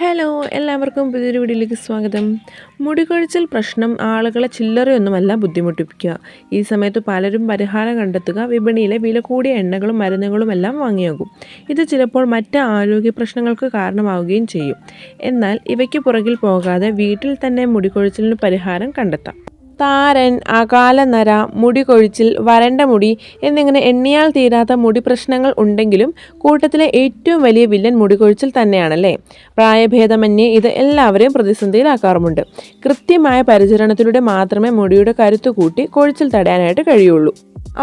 Hello എല്ലാവർക്കും പുതിയൊരു വീഡിയോയിലേക്ക് സ്വാഗതം. മുടികൊഴിച്ചിൽ പ്രശ്നം ആളുകളെ ചില്ലറയൊന്നുമല്ല ബുദ്ധിമുട്ടിപ്പിക്കുക. ഈ സമയത്ത് പലരും പരിഹാരം കണ്ടെത്തുക വിപണിയിലെ വില കൂടിയ എണ്ണകളും മരുന്നുകളുമെല്ലാം വാങ്ങിയാകും. ഇത് ചിലപ്പോൾ മറ്റ് ആരോഗ്യ പ്രശ്നങ്ങൾക്ക് കാരണമാവുകയും ചെയ്യും. എന്നാൽ ഇവയ്ക്ക് പുറകിൽ പോകാതെ വീട്ടിൽ തന്നെ മുടികൊഴിച്ചിലിന് പരിഹാരം കണ്ടെത്താം. താരൻ, അകാലനര, മുടി കൊഴിച്ചിൽ, വരണ്ട മുടി എന്നിങ്ങനെ എണ്ണിയാൽ തീരാത്ത മുടി പ്രശ്നങ്ങൾ ഉണ്ടെങ്കിലും കൂട്ടത്തിലെ ഏറ്റവും വലിയ വില്ലൻ മുടി കൊഴിച്ചിൽ തന്നെയാണല്ലേ. പ്രായഭേദമന്യേ ഇത് എല്ലാവരെയും പ്രതിസന്ധിയിലാക്കാറുമുണ്ട്. കൃത്യമായ പരിചരണത്തിലൂടെ മാത്രമേ മുടിയുടെ കരുത്ത് കൂട്ടി കൊഴിച്ചിൽ തടയാനായിട്ട് കഴിയുള്ളൂ.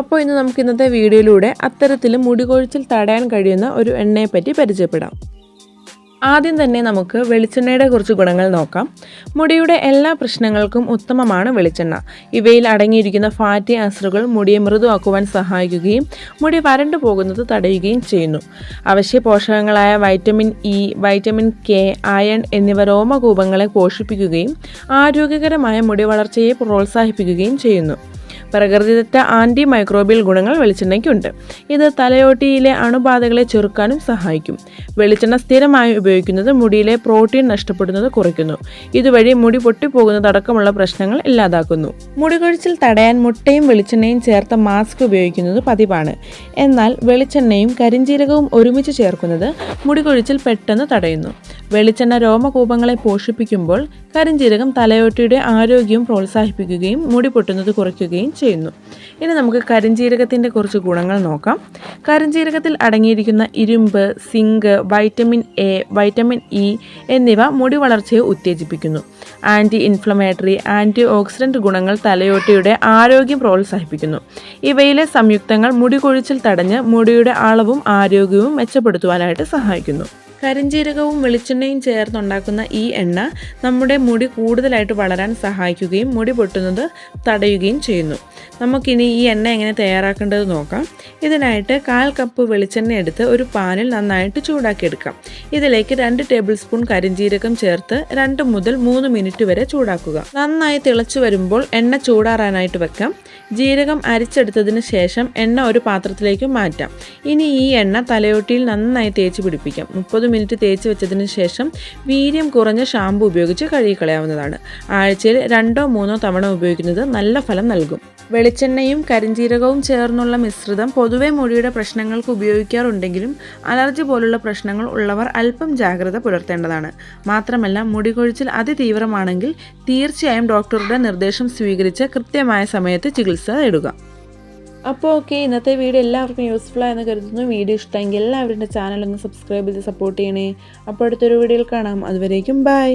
അപ്പോൾ ഇന്ന് നമുക്ക് ഇന്നത്തെ വീഡിയോയിലൂടെ അത്തരത്തിൽ മുടി കൊഴിച്ചിൽ തടയാൻ കഴിയുന്ന ഒരു എണ്ണയെപ്പറ്റി പരിചയപ്പെടാം. ആദ്യം തന്നെ നമുക്ക് വെളിച്ചെണ്ണയുടെ കുറച്ച് ഗുണങ്ങൾ നോക്കാം. മുടിയുടെ എല്ലാ പ്രശ്നങ്ങൾക്കും ഉത്തമമാണ് വെളിച്ചെണ്ണ. ഇവയിൽ അടങ്ങിയിരിക്കുന്ന ഫാറ്റി ആസിഡുകൾ മുടിയെ മൃദുവാക്കുവാൻ സഹായിക്കുകയും മുടി വരണ്ടു പോകുന്നത് തടയുകയും ചെയ്യുന്നു. അവശ്യ പോഷകങ്ങളായ vitamin E, vitamin K, iron എന്നിവ രോമകൂപങ്ങളെ പോഷിപ്പിക്കുകയും ആരോഗ്യകരമായ മുടി വളർച്ചയെ പ്രോത്സാഹിപ്പിക്കുകയും ചെയ്യുന്നു. പ്രകൃതിദത്ത ആൻറ്റി മൈക്രോബിയൽ ഗുണങ്ങൾ വെളിച്ചെണ്ണയ്ക്കുണ്ട്. ഇത് തലയോട്ടിയിലെ അണുബാധകളെ ചെറുക്കാനും സഹായിക്കും. വെളിച്ചെണ്ണ സ്ഥിരമായി ഉപയോഗിക്കുന്നത് മുടിയിലെ പ്രോട്ടീൻ നഷ്ടപ്പെടുന്നത് കുറയ്ക്കുന്നു. ഇതുവഴി മുടി പൊട്ടിപ്പോകുന്നതടക്കമുള്ള പ്രശ്നങ്ങൾ ഇല്ലാതാക്കുന്നു. മുടി കൊഴിച്ചിൽ തടയാൻ മുട്ടയും വെളിച്ചെണ്ണയും ചേർത്ത മാസ്ക് ഉപയോഗിക്കുന്നത് പതിവാണ്. എന്നാൽ വെളിച്ചെണ്ണയും കരിഞ്ജീരകവും ഒരുമിച്ച് ചേർക്കുന്നത് മുടി കൊഴിച്ചിൽ പെട്ടെന്ന് തടയുന്നു. വെളിച്ചെണ്ണ രോമകൂപങ്ങളെ പോഷിപ്പിക്കുമ്പോൾ കരിഞ്ജീരകം തലയോട്ടിയുടെ ആരോഗ്യം പ്രോത്സാഹിപ്പിക്കുകയും മുടി പൊട്ടുന്നത് കുറയ്ക്കുകയും ചെയ്യുന്നു. ഇനി നമുക്ക് കരിഞ്ജീരകത്തിൻ്റെ കുറച്ച് ഗുണങ്ങൾ നോക്കാം. കരിഞ്ജീരകത്തിൽ അടങ്ങിയിരിക്കുന്ന ഇരുമ്പ്, zinc, vitamin A, vitamin E എന്നിവ മുടി വളർച്ചയെ ഉത്തേജിപ്പിക്കുന്നു. ആൻറ്റി ഇൻഫ്ലമേറ്ററി, ആൻറ്റി ഓക്സിഡൻറ്റ് ഗുണങ്ങൾ തലയോട്ടിയുടെ ആരോഗ്യം പ്രോത്സാഹിപ്പിക്കുന്നു. ഇവയിലെ സംയുക്തങ്ങൾ മുടി കൊഴിച്ചിൽ തടഞ്ഞ് മുടിയുടെ അളവും ആരോഗ്യവും മെച്ചപ്പെടുത്തുവാനായിട്ട് സഹായിക്കുന്നു. കരിഞ്ജീരകവും വെളിച്ചെണ്ണയും ചേർന്നുണ്ടാക്കുന്ന ഈ എണ്ണ നമ്മുടെ മുടി കൂടുതലായിട്ട് വളരാൻ സഹായിക്കുകയും മുടി പൊട്ടുന്നത് തടയുകയും ചെയ്യുന്നു. നമുക്കിനി ഈ എണ്ണ എങ്ങനെ തയ്യാറാക്കേണ്ടത് നോക്കാം. ഇതിനായിട്ട് 1/4 കപ്പ് വെളിച്ചെണ്ണ എടുത്ത് ഒരു പാനിൽ നന്നായിട്ട് ചൂടാക്കിയെടുക്കാം. ഇതിലേക്ക് 2 ടേബിൾ സ്പൂൺ കരിഞ്ജീരകം ചേർത്ത് 2 മുതൽ 3 മിനിറ്റ് വരെ ചൂടാക്കുക. നന്നായി തിളച്ചു വരുമ്പോൾ എണ്ണ ചൂടാറാനായിട്ട് വെക്കാം. ജീരകം അരിച്ചെടുത്തതിന് ശേഷം എണ്ണ ഒരു പാത്രത്തിലേക്ക് മാറ്റാം. ഇനി ഈ എണ്ണ തലയോട്ടിയിൽ നന്നായി തേച്ച് പിടിപ്പിക്കാം. 30 മിനിറ്റ് തേച്ച് വെച്ചതിന് ശേഷം വീര്യം കുറഞ്ഞ ഷാമ്പു ഉപയോഗിച്ച് കഴുകിക്കളയാവുന്നതാണ്. ആഴ്ചയിൽ 2-3 തവണ ഉപയോഗിക്കുന്നത് നല്ല ഫലം നൽകും. വെളിച്ചെണ്ണയും കരിഞ്ജീരകവും ചേർന്നുള്ള മിശ്രിതം പൊതുവെ മുടിയുടെ പ്രശ്നങ്ങൾക്ക് ഉപയോഗിക്കാറുണ്ടെങ്കിലും അലർജി പോലുള്ള പ്രശ്നങ്ങൾ ഉള്ളവർ അല്പം ജാഗ്രത പുലർത്തേണ്ടതാണ്. മാത്രമല്ല മുടി കൊഴിച്ചിൽ അതിതീവ്രമാണെങ്കിൽ തീർച്ചയായും ഡോക്ടറുടെ നിർദ്ദേശം സ്വീകരിച്ച് കൃത്യമായ സമയത്ത് ചികിത്സ തേടുക. അപ്പോൾ ഓക്കെ, ഇന്നത്തെ വീഡിയോ എല്ലാവർക്കും യൂസ്ഫുൾ ആയെന്ന് കരുതുന്നു. വീഡിയോ ഇഷ്ടമെങ്കിൽ എല്ലാവരുടെ ചാനലൊന്ന് സബ്സ്ക്രൈബ് ചെയ്ത് സപ്പോർട്ട് ചെയ്യണേ. അപ്പോൾ അടുത്തൊരു വീഡിയോയിൽ കാണാം. അതുവരേക്കും ബൈ.